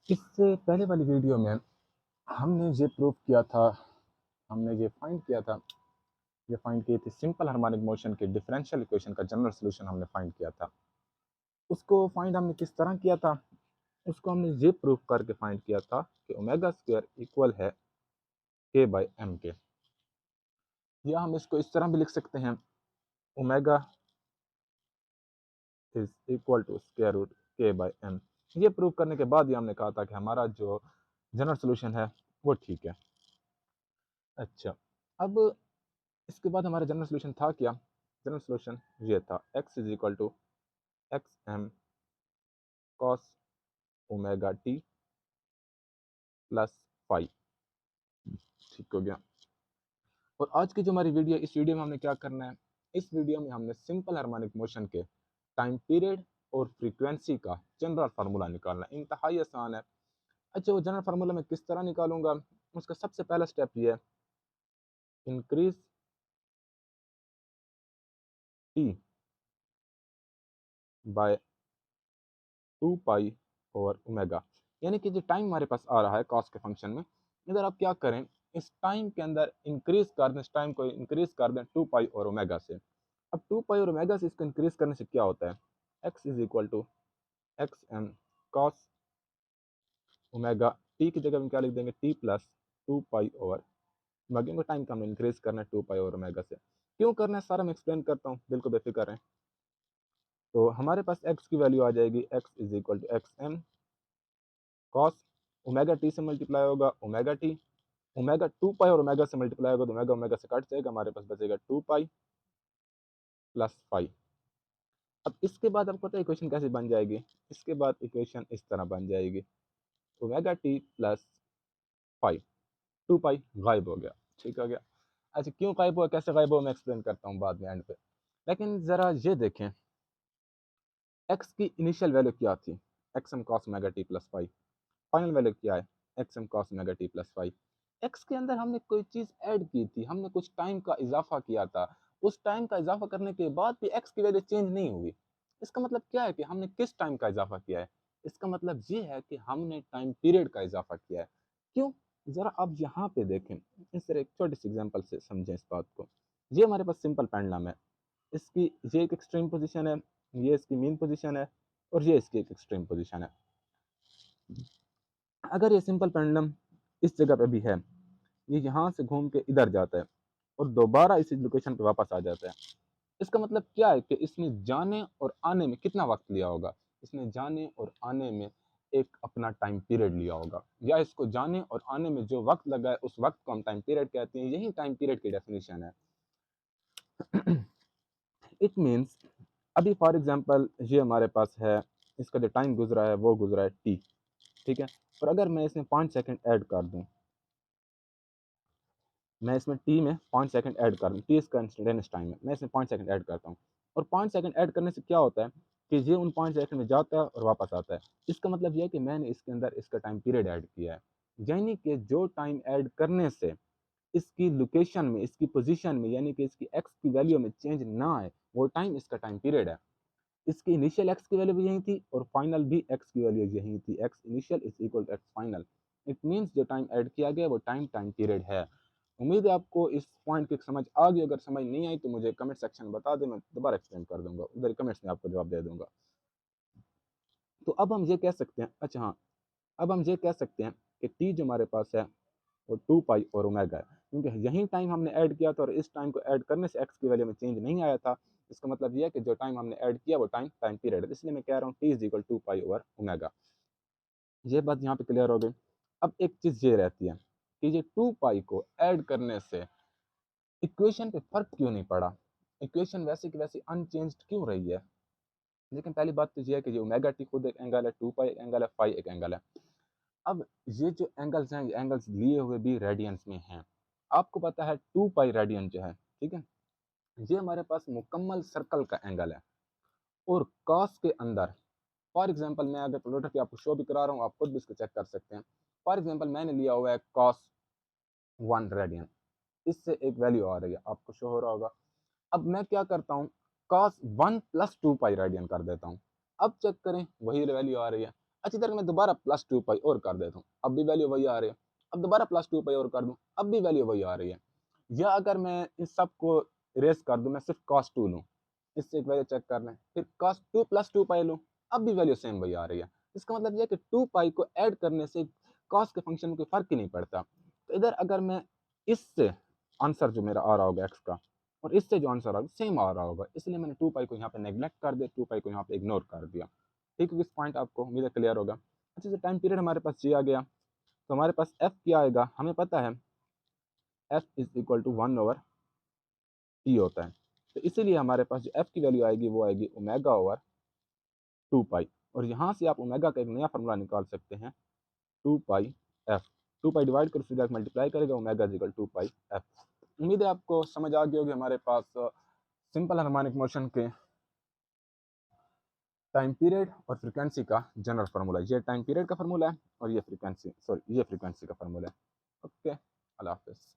इससे पहले वाली वीडियो में हमने ये प्रूव किया था, हमने ये फाइंड किया था, ये फाइंड किए थे सिंपल हार्मोनिक मोशन के डिफरेंशियल इक्वेशन का जनरल सॉल्यूशन हमने फाइंड किया था। उसको फाइंड हमने किस तरह किया था? उसको हमने ये प्रूव करके फाइंड किया था कि ओमेगा स्क्वायर इक्वल है के बाई एम के, या हम इसको इस तरह भी लिख सकते हैं, omega is equal to square root k by m. ये प्रूव करने के बाद ही हमने कहा था कि हमारा जो जनरल सॉल्यूशन है वो ठीक है। अच्छा, अब इसके बाद हमारा जनरल सॉल्यूशन था क्या? जनरल सॉल्यूशन ये था, x is equal to x m cos omega t plus five. ठीक हो गया। और आज की जो हमारी वीडियो, इस वीडियो में हमने क्या करना है? इस वीडियो में हमने सिंपल हार्मोनिक मोशन के टाइम पीरियड और फ्रीक्वेंसी का जनरल फार्मूला निकालना है। इंतहाई आसान है। अच्छा, वो जनरल फार्मूला मैं किस तरह निकालूंगा? उसका सबसे पहला स्टेप ये है, increase t by 2 pi over omega. यानी कि जो टाइम हमारे पास आ रहा है कॉस के फंक्शन में, इधर आप क्या करें, इस टाइम के अंदर इंक्रीज कर दें, इस टाइम को इंक्रीज कर दें 2 पाई और ओमेगा से। अब 2 पाई और ओमेगा से इसको इंक्रीज करने से क्या होता है? X is equal to x m cos omega, t की जगह हम क्या लिख देंगे, t plus 2 pi over omega को टाइम का हमने इंक्रीज करना है 2 पाई और ओमेगा से। क्यों करना है सारा मैं एक्सप्लेन करता हूँ, बिल्कुल बेफिक्र है। तो हमारे पास एक्स की वैल्यू आ जाएगी, x is equal to x m cos omega t से मल्टीप्लाई होगा ओमेगा टी, ओमेगा 2 पाई और ओमेगा से मल्टीप्लाई होगा तो ओमेगा ओमेगा से कट जाएगा, हमारे पास बचेगा 2 पाई प्लस फाइव। अब इसके बाद आपको पता है इक्वेशन कैसे बन जाएगी? इसके बाद इक्वेशन इस तरह बन जाएगी, ओमेगा टी प्लस फाइव, 2 पाई गायब हो गया। ठीक हो गया। अच्छा, क्यों गायब हुआ, कैसे गायब हुआ, मैं एक्सप्लेन करता हूँ बाद में एंड पे। लेकिन ज़रा ये देखें, एक्स की इनिशियल वैल्यू क्या थी? X m cos omega t plus five. Final value क्या है? X m cos omega t plus five. X के अंदर हमने कोई चीज़ ऐड की थी, हमने कुछ टाइम का इजाफा किया था। उस टाइम का इजाफा करने के बाद भी एक्स की वैल्यू चेंज नहीं हुई। इसका मतलब क्या है कि हमने किस टाइम का इजाफा किया है? इसका मतलब ये है कि हमने टाइम पीरियड का इजाफा किया है। क्यों? ज़रा आप यहाँ पे देखें, इस तरह एक छोटी सी एग्जाम्पल से समझें इस बात को। ये हमारे पास सिंपल पेंडुलम है, इसकी ये एक एक्सट्रीम पोजीशन है, ये इसकी मीन पोजीशन है, और ये इसकी एक एक्सट्रीम पोजीशन है। अगर ये सिंपल पेंडुलम इस जगह पे भी है, ये यहाँ से घूम के इधर जाता है और दोबारा इसी लोकेशन पे वापस आ जाता है। इसका मतलब क्या है कि इसने जाने और आने में कितना वक्त लिया होगा? इसने जाने और आने में एक अपना टाइम पीरियड लिया होगा, या इसको जाने और आने में जो वक्त लगा है उस वक्त को हम टाइम पीरियड कहते हैं। यही टाइम पीरियड की डेफिनेशन है। इट मीन्स, अभी फॉर एग्जांपल ये हमारे पास है, इसका जो टाइम गुजरा है वो गुजरा है टी, ठीक है। और अगर मैं इसमें 5 सेकंड ऐड कर दूं, मैं इसमें टी में 5 सेकंड ऐड कर दूं, टी इसका इंस्टेंटेनियस टाइम है, मैं इसमें 5 सेकंड ऐड करता हूँ, और 5 सेकंड ऐड करने से क्या होता है कि ये उन 5 सेकंड में जाता है और वापस आता है। इसका मतलब यह है कि मैंने इसके अंदर इसका टाइम पीरियड ऐड किया है, यानी कि जो टाइम ऐड करने से इसकी लोकेशन में, इसकी पोजीशन में, यानी कि इसकी एक्स की वैल्यू में चेंज ना आए, वो टाइम इसका टाइम पीरियड है। इसकी इनिशियल एक्स की वैल्यू भी यही थी और फाइनल भी एक्स की वैल्यू यही थी, x initial is equal to x final. It means जो टाइम ऐड किया गया वो टाइम पीरियड है। उम्मीद है आपको इस पॉइंट की समझ आ गई। अगर समझ नहीं आई तो मुझे कमेंट सेक्शन में बता दें, मैं दोबारा एक्सप्लेन कर दूंगा, उधर कमेंट्स में आपको जवाब दे दूंगा। तो अब हम ये कह सकते हैं, अच्छा हाँ, अब हम ये कह सकते हैं कि टी जो हमारे पास है वो 2 पाई और ओमेगा है, क्योंकि यही टाइम हमने ऐड किया था और इस टाइम को ऐड करने से एक्स की वैल्यू में चेंज नहीं आया था। इसका मतलब यह है कि जो टाइम हमने ऐड किया वो टाइम पीरियड है, इसलिए मैं कह रहा हूँ T is equal 2 pi over omega. ये बात यहाँ पे क्लियर हो गई। अब एक चीज़ ये रहती है कि ये 2 पाई को ऐड करने से इक्वेशन पे फर्क क्यों नहीं पड़ा? इक्वेशन वैसे की वैसे अनचेंज्ड क्यों रही है? लेकिन पहली बात तो ये है कि जो ओमेगा टी खुद एक एंगल है, 2 पाई एक एंगल है, फाई एक एंगल है। अब ये जो एंगल्स हैं, ये एंगल्स लिए हुए भी रेडियंस में हैं। आपको पता है 2 पाई रेडियन जो है, ठीक है, ये हमारे पास मुकम्मल सर्कल का एंगल है। और कॉस के अंदर, फॉर एग्जांपल मैं अगर फोटोग्राफी आपको शो भी करा रहा हूँ, आप खुद भी इसको चेक कर सकते हैं। फॉर एग्जांपल मैंने लिया हुआ है कॉस 1 रेडियन, इससे एक वैल्यू आ रही है, आपको शो हो रहा होगा। अब मैं क्या करता हूँ, कॉस 1 प्लस 2 पाई रेडियन कर देता हूँ। अब चेक करें, वही वैल्यू आ रही है। अच्छी तरह मैं दोबारा प्लस 2 पाई और कर देता हूँ, अब भी वैल्यू वही आ रही है। अब दोबारा प्लस 2 पाई और कर दूँ, अब भी वैल्यू वही आ रही है। या अगर मैं इन सबको इरेज़ कर दूँ, मैं सिर्फ़ cos 2 लूँ, इससे एक वैल्यू चेक कर लें, फिर cos 2 प्लस 2 पाई लूँ, अब भी वैल्यू सेम वही आ रही है। इसका मतलब ये है कि 2 पाई को ऐड करने से cos के फ़ंक्शन में कोई फ़र्क ही नहीं पड़ता। तो इधर अगर मैं इससे आंसर जो मेरा आ रहा होगा x का और इससे जो आंसर आ रहा होगा सेम आ रहा होगा, इसलिए मैंने 2 पाई को यहाँ पे नेग्लेक्ट कर दिया, 2 पाई को यहाँ पे इग्नोर कर दिया। ठीक है, इस पॉइंट आपको उम्मीद है क्लियर होगा। अच्छा, जो टाइम पीरियड हमारे पास ये आ गया, तो हमारे पास f क्या आएगा, हमें पता है f is equal to 1 over t होता है। तो इसीलिए हमारे पास जो f की वैल्यू आएगी वो आएगी ओमेगा ओवर 2 पाई, और यहाँ से आप ओमेगा का एक नया फार्मूला निकाल सकते हैं, 2 पाई f। 2 पाई डिवाइड करो, सीधा मल्टीप्लाई करेगा, omega is equal 2 pi f। उम्मीद है आपको समझ आ गई होगी हमारे पास सिंपल हार्मोनिक मोशन के टाइम पीरियड और फ्रीक्वेंसी का जनरल फार्मूला। ये टाइम पीरियड का फार्मूला है और ये फ्रीक्वेंसी का फार्मूला है। ओके, अल्लाह हाफ़िज़।